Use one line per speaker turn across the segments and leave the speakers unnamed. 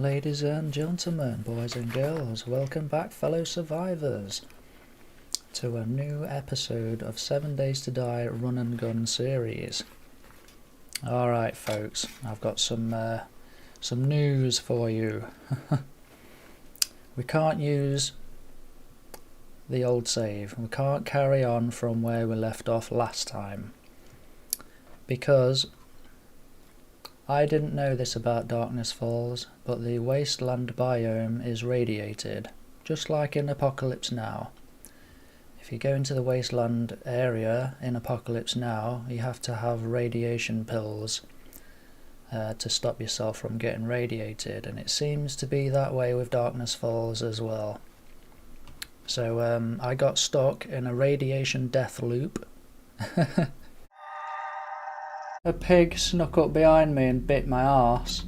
Ladies and gentlemen, boys and girls, welcome back fellow survivors to a new episode of 7 Days to Die Run and Gun series. Alright folks, I've got some news for you. We can't use the old save, we can't carry on from where we left off last time, because I didn't know this about Darkness Falls, but the wasteland biome is radiated, just like in Apocalypse Now. If you go into the wasteland area in Apocalypse Now, you have to have radiation pills to stop yourself from getting radiated, and it seems to be that way with Darkness Falls as well. So I got stuck in a radiation death loop. A pig snuck up behind me and bit my arse,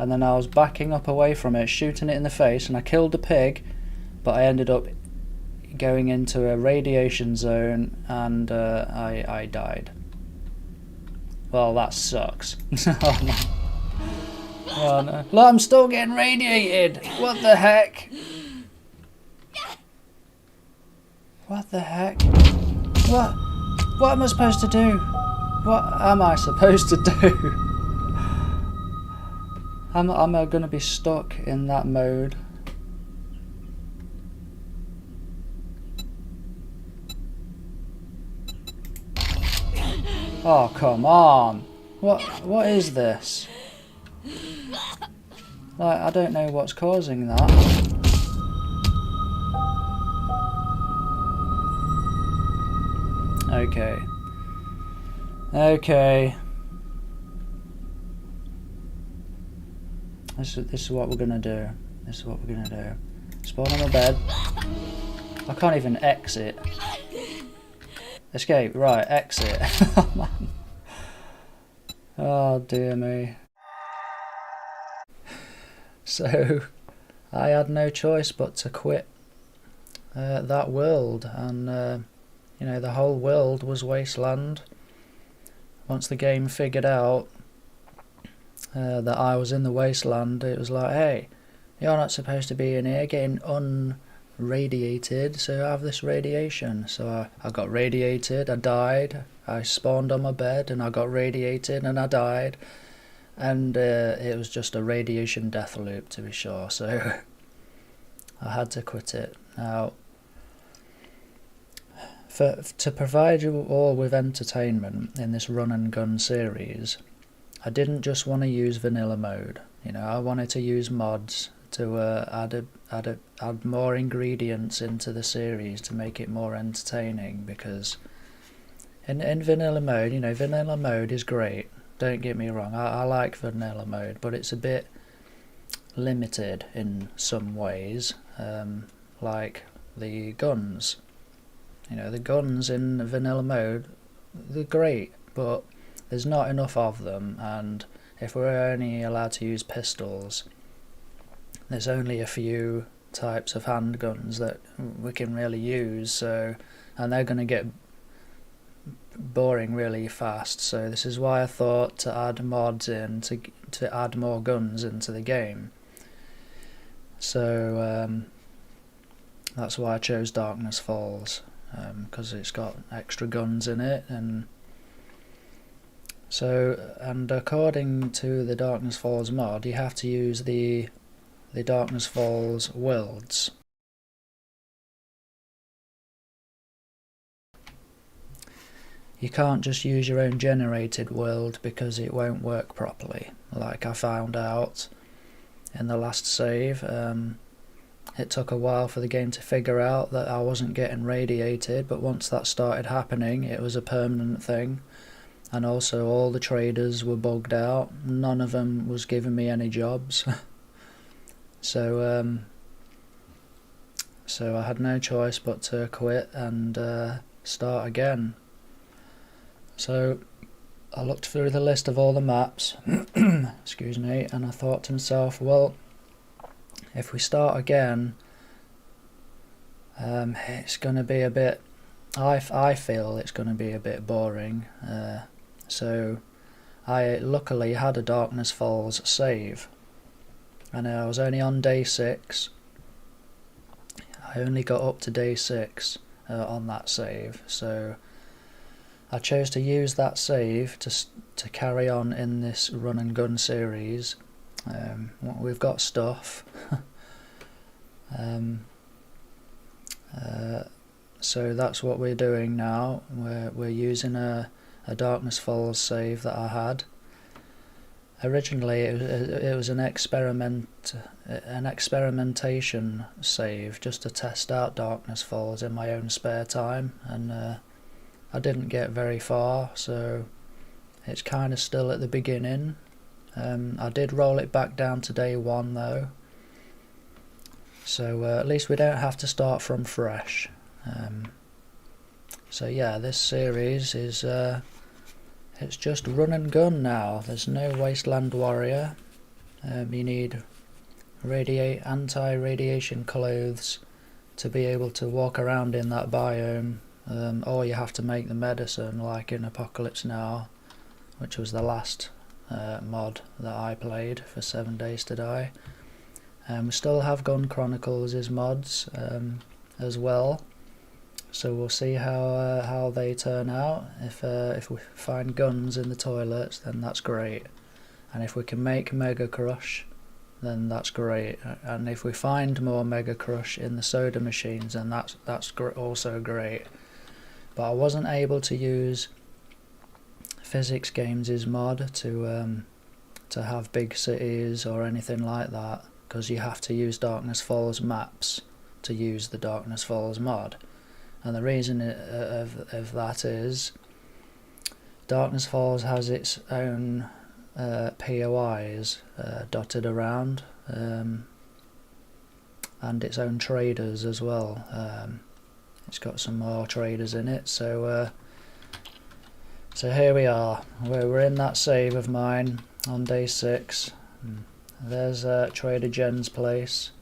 and then I was backing up away from it, shooting it in the face, and I killed the pig, but I ended up going into a radiation zone and I died. Well, that sucks. Oh, no. Oh, no. Look, I'm still getting radiated! What the heck? What the heck? What am I supposed to do? What am I supposed to do? Am I going to be stuck in that mode? Oh, come on. What is this? Like, I don't know what's causing that. Okay. This is what we're gonna do. Spawn on my bed. I can't even exit. Escape, right, exit. Oh man. Oh dear me. So, I had no choice but to quit that world, and you know, the whole world was wasteland. Once the game figured out that I was in the wasteland, it was like, hey, you're not supposed to be in here getting unradiated, so have this radiation. So I got radiated, I died, I spawned on my bed and I got radiated and I died, and it was just a radiation death loop, to be sure, so I had to quit it. Now, to provide you all with entertainment in this run and gun series, I didn't just want to use vanilla mode. You know, I wanted to use mods to add more ingredients into the series to make it more entertaining, because in vanilla mode, you know, vanilla mode is great, don't get me wrong, I like vanilla mode, but it's a bit limited in some ways, like the guns. You know, the guns in vanilla mode, they're great, but there's not enough of them, and if we're only allowed to use pistols, there's only a few types of handguns that we can really use, so, and they're going to get boring really fast. So this is why I thought to add mods in to add more guns into the game. So that's why I chose Darkness Falls, because it's got extra guns in it, and so, and according to the Darkness Falls mod, you have to use the Darkness Falls worlds. You can't just use your own generated world, because it won't work properly, like I found out in the last save. It took a while for the game to figure out that I wasn't getting radiated, but once that started happening, it was a permanent thing. And also all the traders were bugged out, none of them was giving me any jobs. So I had no choice but to quit and start again. So I looked through the list of all the maps, excuse me, and I thought to myself, well, if we start again, it's going to be a bit, I feel it's going to be a bit boring, so I luckily had a Darkness Falls save, and I was only on day 6. I only got up to day 6 on that save, so I chose to use that save to carry on in this run and gun series. We've got stuff. So that's what we're doing now. We're using a Darkness Falls save that I had. Originally it was an experimentation save just to test out Darkness Falls in my own spare time, and I didn't get very far, so it's kind of still at the beginning. I did roll it back down to day 1 though, so at least we don't have to start from fresh. So yeah, this series is it's just run and gun now. There's no Wasteland Warrior. You need anti-radiation clothes to be able to walk around in that biome, or you have to make the medicine like in Apocalypse Now, which was the last mod that I played for 7 Days to Die. We still have Gun Chronicles' mods as well, so we'll see how they turn out. If we find guns in the toilets, then that's great, and if we can make Mega Crush, then that's great, and if we find more Mega Crush in the soda machines, then that's also great. But I wasn't able to use Physics Games' mod to have big cities or anything like that, because you have to use Darkness Falls maps to use the Darkness Falls mod. And the reason of that is Darkness Falls has its own POIs dotted around, and its own traders as well. It's got some more traders in it, so here we are. We're in that save of mine on day 6. There's Trader Jen's place.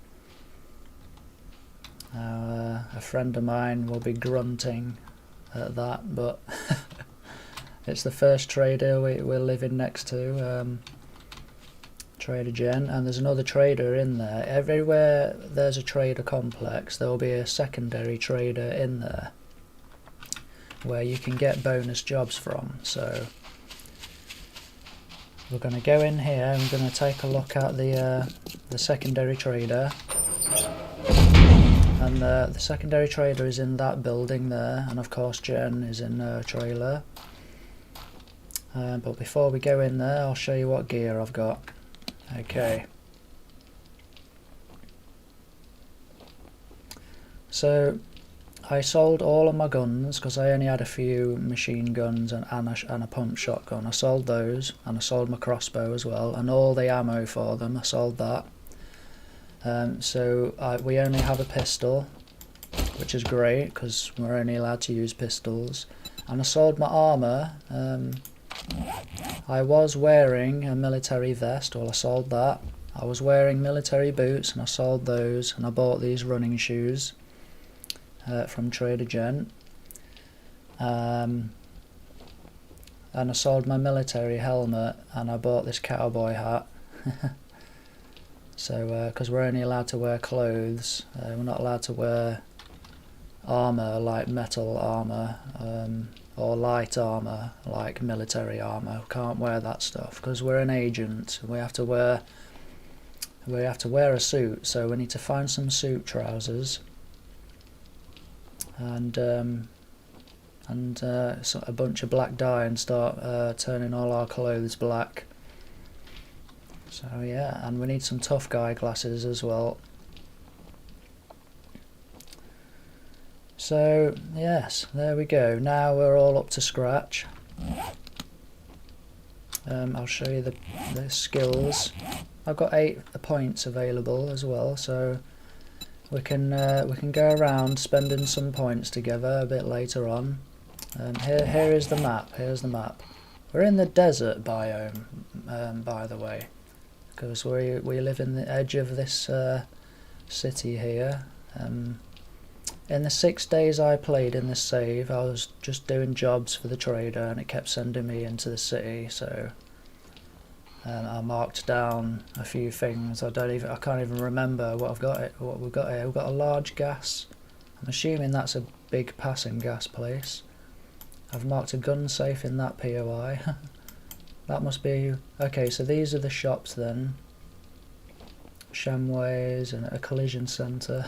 A friend of mine will be grunting at that, but it's the first trader we're living next to, Trader Jen, and there's another trader in there. Everywhere there's a trader complex, there will be a secondary trader in there where you can get bonus jobs from. So we're going to go in here and we're going to take a look at the secondary trader. And the secondary trader is in that building there, and of course Jen is in her trailer. But before we go in there, I'll show you what gear I've got. Okay. So I sold all of my guns because I only had a few machine guns and a pump shotgun. I sold those, and I sold my crossbow as well, and all the ammo for them, I sold that. So we only have a pistol, which is great because we're only allowed to use pistols. And I sold my armour. I was wearing a military vest, well I sold that. I was wearing military boots and I sold those, and I bought these running shoes from Trader Jen. And I sold my military helmet, and I bought this cowboy hat. So, because we're only allowed to wear clothes, we're not allowed to wear armour like metal armour, or light armour like military armour. We can't wear that stuff because we're an agent. We have to wear a suit, so we need to find some suit trousers and a bunch of black dye and start turning all our clothes black. So yeah, and we need some tough guy glasses as well. So yes, there we go. Now we're all up to scratch. I'll show you the skills. I've got 8 points available as well, so we can go around spending some points together a bit later on. Here is the map. Here's the map. We're in the desert biome, by the way, because we live in the edge of this city here. In the 6 days I played in this save, I was just doing jobs for the trader, and it kept sending me into the city. So and I marked down a few things. I can't even remember what we've got here. We've got a large gas. I'm assuming that's a big passing gas place. I've marked a gun safe in that POI. That must be... Okay, so these are the shops then. Shamways and a collision centre.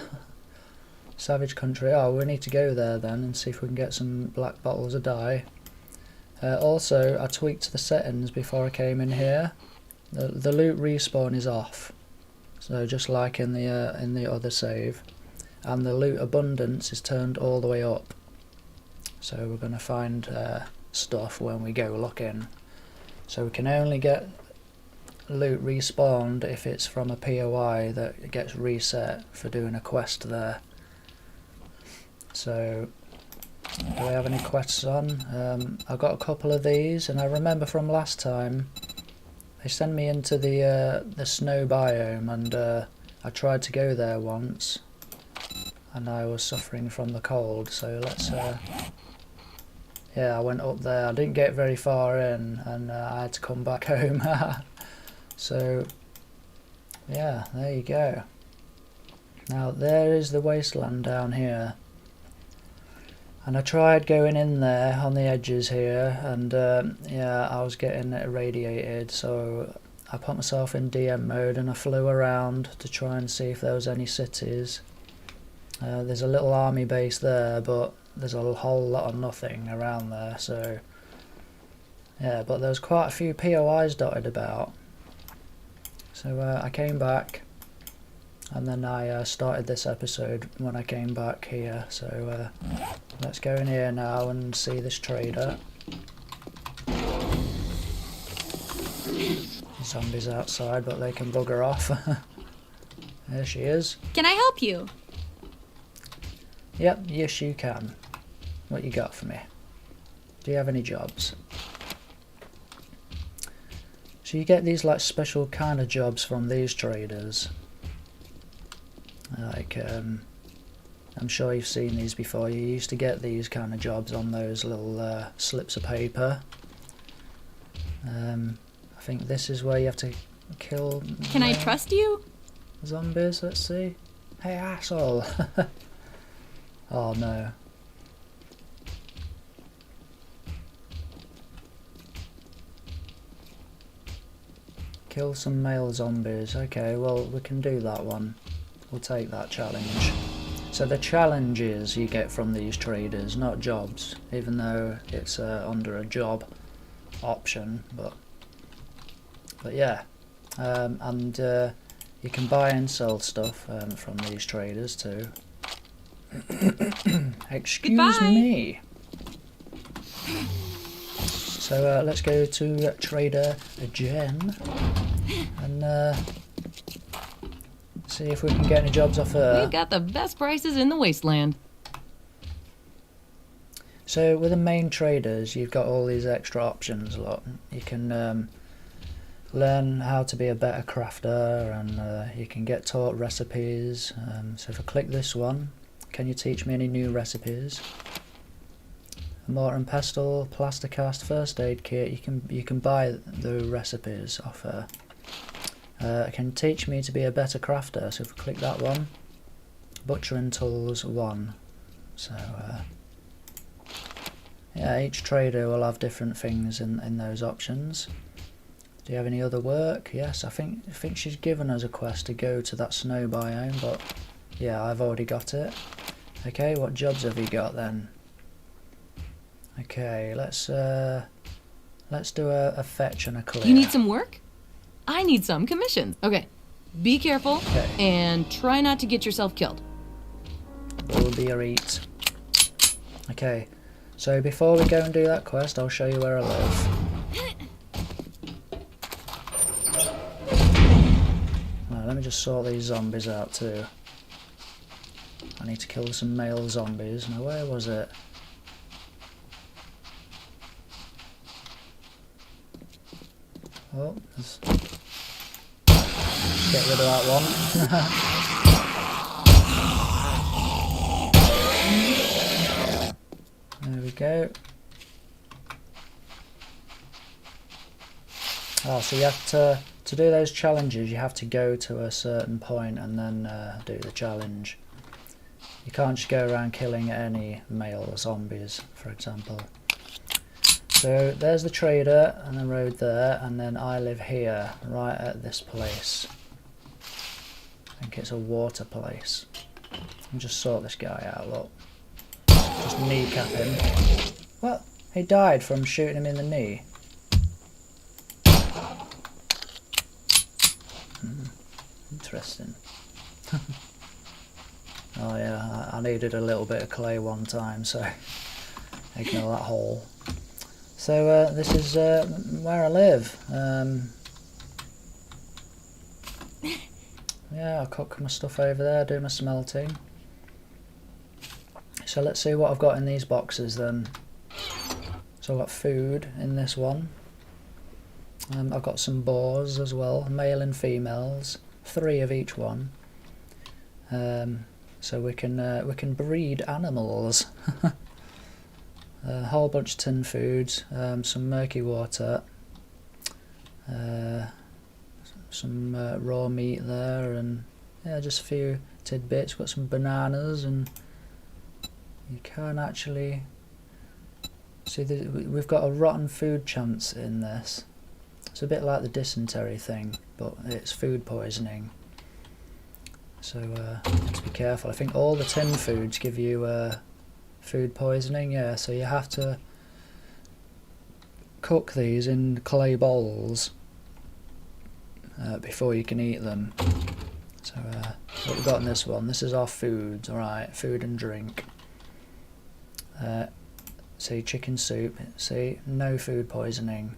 Savage Country. Oh, we need to go there then and see if we can get some black bottles of dye. Also, I tweaked the settings before I came in here. The loot respawn is off. So just like in the other save. And the loot abundance is turned all the way up. So we're going to find stuff when we go looking. So we can only get loot respawned if it's from a POI that gets reset for doing a quest there. So, do we have any quests on? I've got a couple of these, and I remember from last time they sent me into the snow biome, and I tried to go there once, and I was suffering from the cold. So let's yeah, I went up there. I didn't get very far in, and I had to come back home. So, yeah, there you go. Now, there is the wasteland down here. And I tried going in there on the edges here, and yeah, I was getting irradiated. So I put myself in DM mode, and I flew around to try and see if there was any cities. There's a little army base there, but there's a whole lot of nothing around there, so yeah, but there's quite a few POIs dotted about. So I came back, and then I started this episode when I came back here. So let's go in here now and see this trader. Zombies outside, but they can bugger off. There she is.
Can I help you?
Yep, yes you can. What you got for me? Do you have any jobs? So you get these like special kind of jobs from these traders. Like, I'm sure you've seen these before. You used to get these kind of jobs on those little slips of paper. I think this is where you have to kill...
Can I trust you?
Zombies, let's see. Hey, asshole! Oh no. Kill some male zombies. Okay, well, we can do that one. We'll take that challenge. So the challenges you get from these traders, not jobs, even though it's under a job option, but yeah. And you can buy and sell stuff from these traders too. Excuse
Goodbye.
me. So let's go to Trader Jen and see if we can get any jobs off her.
We've got the best prices in the wasteland.
So with the main traders, you've got all these extra options. Look, you can learn how to be a better crafter, and you can get taught recipes. So if I click this one, can you teach me any new recipes? A mortar and pestle, plaster cast, first aid kit. You can buy the recipes off her. Can teach me to be a better crafter. So if we click that one, butcher and tools 1. So yeah, each trader will have different things in those options. Do you have any other work? Yes, I think she's given us a quest to go to that snow biome, but yeah, I've already got it. Okay, what jobs have you got then? Okay, let's do a fetch and a clear.
You need some work? I need some commissions. Okay, be careful.
Okay.
And try not to get yourself killed.
Will be a eat. Okay, so before we go and do that quest, I'll show you where I live. Right, let me just sort these zombies out too. I need to kill some male zombies. Now, where was it? Oh, let's get rid of that one. There we go. Oh, so you have to do those challenges, you have to go to a certain point and then do the challenge. You can't just go around killing any male zombies, for example. So there's the trader and the road there, and then I live here, right at this place. I think it's a water place. I'll just sort this guy out, look. Just kneecap him. What? He died from shooting him in the knee. Interesting. Oh yeah, I needed a little bit of clay one time, so ignore that hole. So this is where I live. Yeah, I cook my stuff over there, do my smelting. So let's see what I've got in these boxes then. So I've got food in this one. I've got some boars as well, male and females, 3 of each one. So we can breed animals. A whole bunch of tin foods, some murky water, some raw meat there, and yeah, just a few tidbits. Got some bananas, and you can actually see we've got a rotten food chance in this. It's a bit like the dysentery thing, but it's food poisoning. So you have to be careful. I think all the tin foods give you food poisoning, yeah, so you have to cook these in clay bowls before you can eat them. So what we've got in this one, this is our food, alright, food and drink. See, chicken soup, see, no food poisoning.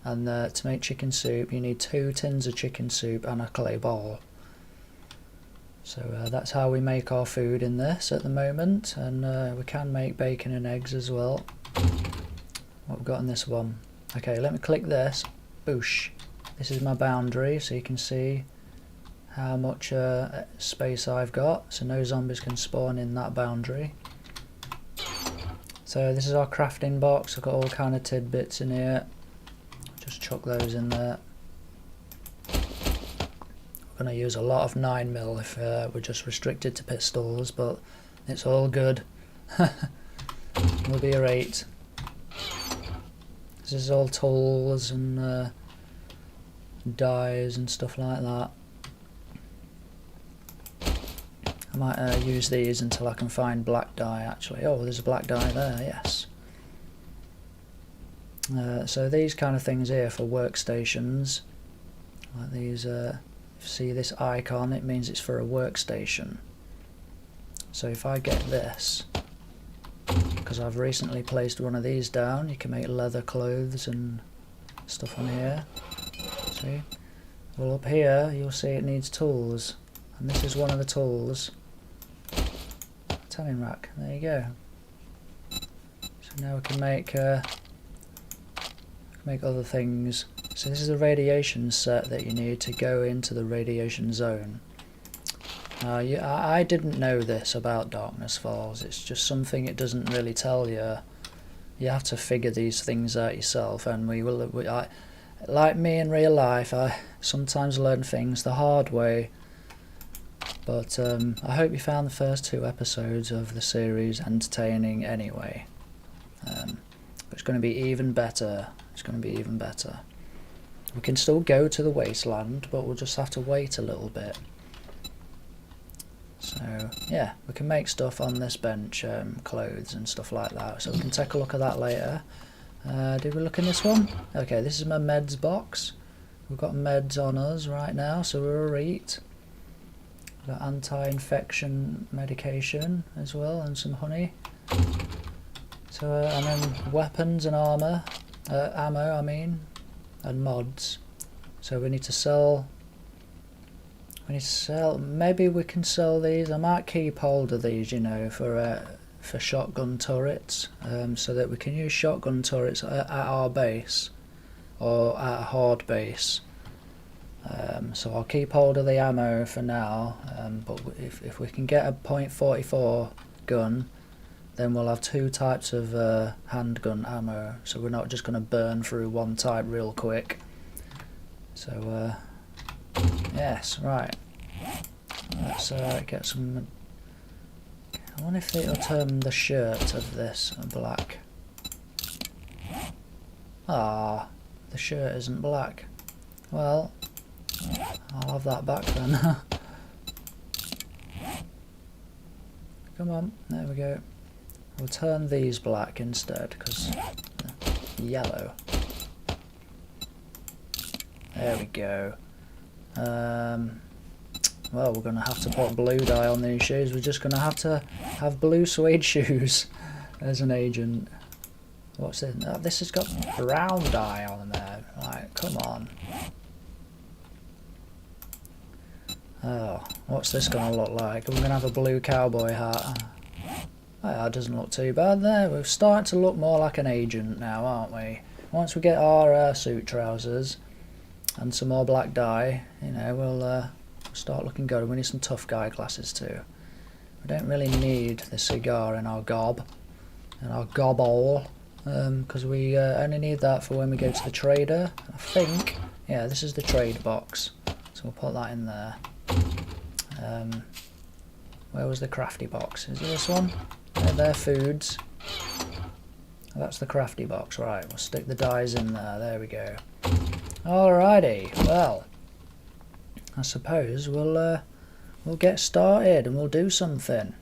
And to make chicken soup you need 2 tins of chicken soup and a clay bowl. So that's how we make our food in this at the moment, and we can make bacon and eggs as well. What we've got in this one. Okay, let me click this. Boosh. This is my boundary, so you can see how much space I've got, so no zombies can spawn in that boundary. So this is our crafting box. I've got all kind of tidbits in here. Just chuck those in there. Going to use a lot of 9mm if we're just restricted to pistols, but it's all good. We'll be alright. This is all tools and dyes and stuff like that. I might use these until I can find black dye actually. Oh, there's a black dye there, yes. So these kind of things here for workstations, like these see this icon, it means it's for a workstation. So if I get this, because I've recently placed one of these down, you can make leather clothes and stuff on here. See? Well, up here you'll see it needs tools, and this is one of the tools. Tanning rack, there you go. So now we can make other things. So this is a radiation set that you need to go into the radiation zone. I didn't know this about Darkness Falls. It's just something it doesn't really tell you. You have to figure these things out yourself, and like me in real life, I sometimes learn things the hard way. But I hope you found the first 2 episodes of the series entertaining anyway. It's going to be even better. It's going to be even better. We can still go to the wasteland, but we'll just have to wait a little bit. So yeah, we can make stuff on this bench, clothes and stuff like that. So we can take a look at that later. Did we look in this one? Okay, this is my meds box. We've got meds on us right now, so we're alright. We've got anti-infection medication as well, and some honey. So and then weapons and ammo, I mean, and mods. So we need to sell. Maybe we can sell these. I might keep hold of these, you know, for shotgun turrets, so that we can use shotgun turrets at our base or at a horde base. So I'll keep hold of the ammo for now, but if we can get a .44 gun, then we'll have 2 types of handgun ammo, so we're not just going to burn through one type real quick. So, yes, right. Let's get some... I wonder if it'll turn the shirt of this black. Ah, the shirt isn't black. Well, I'll have that back then. Come on, there we go. We'll turn these black instead, because yellow. There we go. Well, we're going to have to put blue dye on these shoes. We're just going to have blue suede shoes as an agent. What's this? Oh, this has got brown dye on there. Right, come on. Oh, what's this going to look like? We're going to have a blue cowboy hat. Oh, that doesn't look too bad there. We're starting to look more like an agent now, aren't we? Once we get our suit trousers and some more black dye, you know, we'll start looking good. We need some tough guy glasses too. We don't really need the cigar in our gob, hole, because we only need that for when we go to the trader. I think, yeah, this is the trade box, so we'll put that in there. Where was the crafty box? Is it this one? They're foods. That's the crafty box, right? We'll stick the dyes in there. There we go. Alrighty. Well, I suppose we'll get started and we'll do something.